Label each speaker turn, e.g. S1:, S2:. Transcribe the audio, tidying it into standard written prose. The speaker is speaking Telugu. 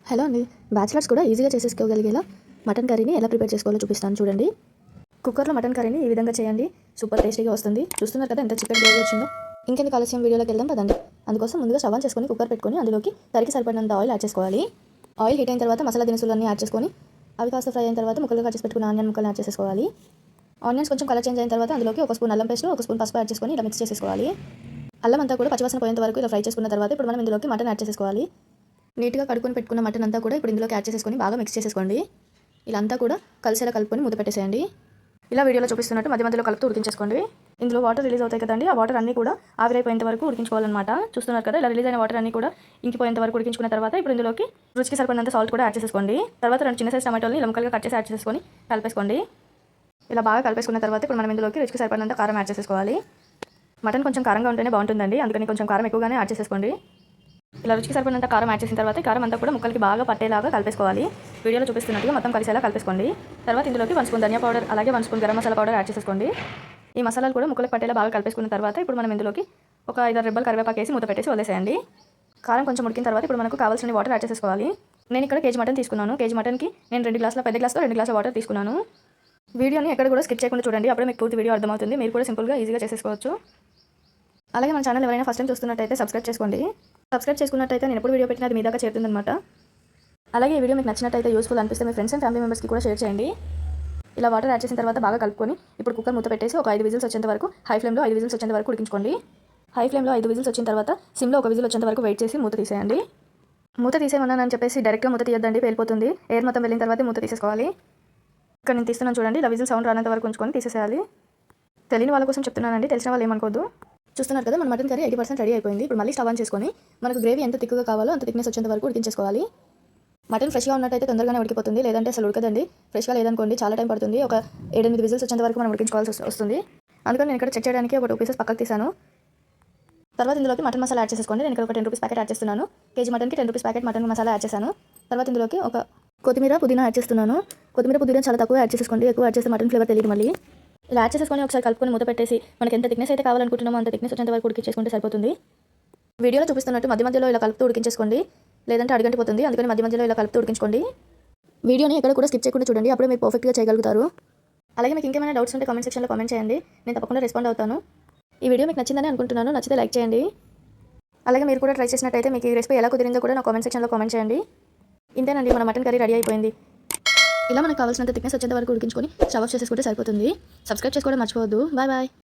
S1: హలో అండి, బ్యాచిలర్స్ కూడా ఈజీగా చేసేసుకోగలిగేలా మటన్ కర్రీని ఎలా ప్రిపేర్ చేసుకోవాలో చూపిస్తాను చూడండి. కుక్కర్లో మటన్ కర్రీని ఈ విధంగా చేయండి. సూపర్ టేస్టీగా వస్తుంది. చూస్తున్నారు కదా ఎంత చికెన్ గ్రేవీ వచ్చిందో. ఇంకెందుకు ఆలస్యం, వీడియోలోకి వెళ్దాం పదండి. అందుకోసం ముందుగా స్టవ్ ఆన్ చేసుకొని కుక్కర్ పెట్టుకొని అందులోకి కర్రీకి సరిపడినంత ఆయిల్ యాడ్ చేసుకోవాలి. ఆయిల్ హీట్ అయిన తర్వాత మసాలా దినుసులన్నీ యాడ్ చేసుకొని అవి కాస్త ఫ్రై అయిన తర్వాత ముక్కలుగా కట్ చేసి పెట్టుకున్న ఆనియన్ ముక్కలు యాడ్ చేసుకోవాలి. ఆనియన్స్ కొంచెం కలర్ చేంజ్ అయిన తర్వాత అందులోకి ఒక స్పూన్ అల్లం పేస్ట్, ఒక స్పూన్ పసుపు యాడ్ చేసుకొని ఇలా మిక్స్ చేసుకోవాలి. అల్లం అంతా కూడా పచ్చివాసన పోయేంత వరకు ఇలా ఫ్రై చేసుకున్న తర్వాత ఇప్పుడు మనం ఇందులోకి మటన్ యాడ్ చేసుకోవాలి. నీట్గా కడుక్కొని పెట్టుకున్న మటన్ అంతా కూడా ఇప్పుడు ఇందులోకి యాడ్ చేసేసుకొని బాగా మిక్స్ చేసేసుకోండి. ఇలా అంతా కూడా కలిసేలా కలుపుకొని మూత పెట్టేసేయండి. ఇలా వీడియోలో చూపిస్తున్నట్టు మధ్య మధ్యలో కలుపుతూ ఉడికించేసుకోండి. ఇందులో వాటర్ రిలీజ్ అవుతాయి కదండి, ఆ వాటర్ అన్నీ కూడా ఆవిరైపోయేంత వరకు ఉడికించుకోవాలన్నమాట. చూస్తున్నారు కదా, ఇలా రిలీజ్ అయిన వాటర్ అన్నీ కూడా ఇంకిపోయేంత వరకు ఉడికించుకున్న తర్వాత ఇప్పుడు ఇందులోకి రుచికి సరిపడినంత సాల్ట్ కూడా యాడ్ చేసేసుకోండి. తర్వాత 2 చిన్న సైజ్ టమాటోని ముక్కలుగా కట్ చేసి యాడ్ చేసుకొని కలిపేసుకోండి. ఇలా బాగా కలిపేసుకున్న తర్వాత ఇప్పుడు మనం ఇందులోకి రుచికి సరిపడినంత కారం యాడ్ చేసేసుకోవాలి. మటన్ కొంచెం కారంగా ఉంటేనే బాగుంటుందండి, అందుకని కొంచెం కారం ఎక్కువగానే యాడ్ చేసేసుకోండి. ఇలా రుచికి సరిపడినంత కారం యాడ్ చేసిన తర్వాత కారం అంతా కూడా ముక్కలకి బాగా పట్టేలాగా కలిపేసుకోవాలి. వీడియోలో చూపిస్తున్నట్టుగా మొత్తం కలిసేలా కలిపేసుకోండి. తర్వాత ఇందులోకి 1 స్పూన్ ధనియా పౌడర్, అలాగే 1 spoon garam masala powder add చేసేసుకోండి. ఈ మసాలాలు కూడా ముక్కలకు పట్టేలా బాగా కలిపేసుకున్న తర్వాత ఇప్పుడు మనం ఇందులోకి ఒక 5-6 రెబ్బలు కరివేపాకు వేసి మూత పెట్టేసి వదిలేసేయండి. కారం కొంచెం ఉడికిన తర్వాత ఇప్పుడు మనకు కావాల్సిన వాటర్ యాడ్ చేసేసుకోవాలి. నేను ఇక్కడ కేజీ మటన్ తీసుకున్నాను. కేజీ మటన్కి నేను 2 గ్లాసుల పెద్ద గ్లాసులో 2 గ్లాసుల వాటర్ తీసుకున్నాను. వీడియోని ఎక్కడ కూడా స్కిప్ చేయకుండా చూడండి, అప్పుడే మీకు పూర్తి వీడియో అర్థమవుతుంది. మీరు కూడా సింపుల్గా ఈజీగా చేసేసుకోవచ్చు. అలాగే మన ఛానల్ ఎవరైనా ఫస్ట్ టైం చూస్తున్నట్టయితే సబ్స్క్రైబ్ చేసుకోండి. సబ్స్క్రైబ్ చేసుకున్నట్టయితే నేను ఎప్పుడు వీడియో పెట్టినా అది మీ దాకా చేరుతుందన్నమాట. అలాగే ఈ వీడియో మీకు నచ్చినట్టయితే యూస్ఫుల్ అనిపిస్తే మీ ఫ్రెండ్స్ అండ్ ఫ్యామిలీ మెంబర్స్కి కూడా షేర్ చేయండి. ఇలా వాటర్ యాడ్ చేసిన తర్వాత బాగా కలుపుకొని ఇప్పుడు కుక్కర్ మూత పెట్టేసి ఒక 5 విజిల్స్ వచ్చేంత వరకు హై ఫ్లేమ్లో 5 విజిల్స్ వచ్చేంత వరకు ఉడికించుకోండి. హై ఫ్లేమ్లో 5 విజిల్స్ వచ్చిన తర్వాత సిమ్లో 1 విజిల్ వచ్చేంత వరకు వెయిట్ చేసి మూత తీసేయండి. మూత తీసేయమన్నానని చెప్పేసి డైరెక్ట్గా మూత తీయద్దండి, పేలిపోతుంది. ఎయిర్ మొత్తం వెళ్ళిన తర్వాత మూత తీసేసుకోవాలి. ఇక్కడ నేను తీస్తున్నాను చూడండి, ఇలా విజిల్ సౌండ్ రానంత వరకు ఉంచుకొని తీసేసేయాలి. తెలియని వాళ్ళ కోసం చెప్తున్నానండి, తెలిసిన వాళ్ళు ఏమనుకోవద్దు. చూస్తున్నారు కదా, మన మటన్ కర్రీ 80% రెడీ అయిపోయింది. ఇప్పుడు మళ్ళీ స్టవ్ ఆన్ చేసుకొని మనకు గ్రేవీ ఎంత థిక్గా కావాలో అంత థిక్నెస్ వచ్చేంత వరకు ఉడికించేసుకోవాలి. మటన్ ఫ్రెష్గా ఉన్నట్టయితే తొందరగానే ఉడికిపోతుంది, లేదంటే అసలు ఉడకదండి. ఫ్రెష్గా లేదనుకోండి చాలా టైం పడుతుంది. ఒక 7-8 విజిల్స్ వచ్చేంత వరకు మనం ఉడికించుకోవాల్సి వస్తుంది. అందుకని నేను ఇక్కడ చెక్ చేయడానికి ఒక 2 పీసెస్ పక్కకు తీసాను. తర్వాత ఇందులోకి మటన్ మసాలా యాడ్ చేసేసుకోండి. నేను ఇక్కడ ఒక 10 రూపీస్ ప్యాకెట్ యాడ్ చేస్తున్నాను. కేజీ మటన్కి 10 rupees packet mutton masala add చేశాను. తర్వాత ఇందులోకి ఒక కొత్తిమీర, పుదీనా యాడ్ చేస్తున్నాను. కొత్తిమీర, పుదీనా చాలా తక్కువ యాడ్ చేసుకోండి, ఎక్కువ యాడ్ చేస్తే మటన్ ఫ్లేవర్ తెలియదు. మళ్ళీ ఇలా యాడ్ చేసుకొని ఒకసారి కలుపుకొని మూత పెట్టేసి మనకి ఎంత థిక్నెస్ అయితే కావాలనుకుంటున్నామో అంత థిక్నెస్ వచ్చేంత వరకు ఉడికించేసుకుంటే సరిపోతుంది. వీడియోలో చూపిస్తున్నట్టు మధ్య మధ్యలో ఇలా కలుపుతూ ఉడికించేసుకోండి, లేదంటే అడుగంటిపోతుంది. అందుకని మధ్య మధ్యలో ఇలా కలుపుతూ ఉడికించుకోండి. వీడియోని ఎక్కడ కూడా స్కిప్ చేయకుండా చూడండి, అప్పుడే మీరు పర్ఫెక్ట్గా చేయగలుగుతారు. అలాగే మీకు ఇంకేమైనా డౌట్స్ ఉంటే కామెంట్ సెక్షన్లో కామెంట్ చేయండి, నేను తప్పకుండా రెస్పాండ్ అవుతాను. ఈ వీడియో మీకు నచ్చిందని అనుకుంటున్నాను, నచ్చితే లైక్ చేయండి. అలాగే మీరు కూడా ట్రై చేసినట్టయితే మీకు ఈ రెసిపీ ఎలా కుదిరిందో కూడా నా కామెంట్ సెక్షన్లో కామెంట్ చేయండి. ఇంతేనండి, మన మటన్ కర్రీ రెడీ అయిపోయింది. ఇలా మనకు కావాల్సినంత థిక్నెస్ వచ్చేంత వరకు ఉడికించుకొని స్టవ్ ఆఫ్ చేసేసుకుంటే సరిపోతుంది. సబ్స్క్రైబ్ చేసుకోవడం మర్చిపోవద్దు. Bye bye.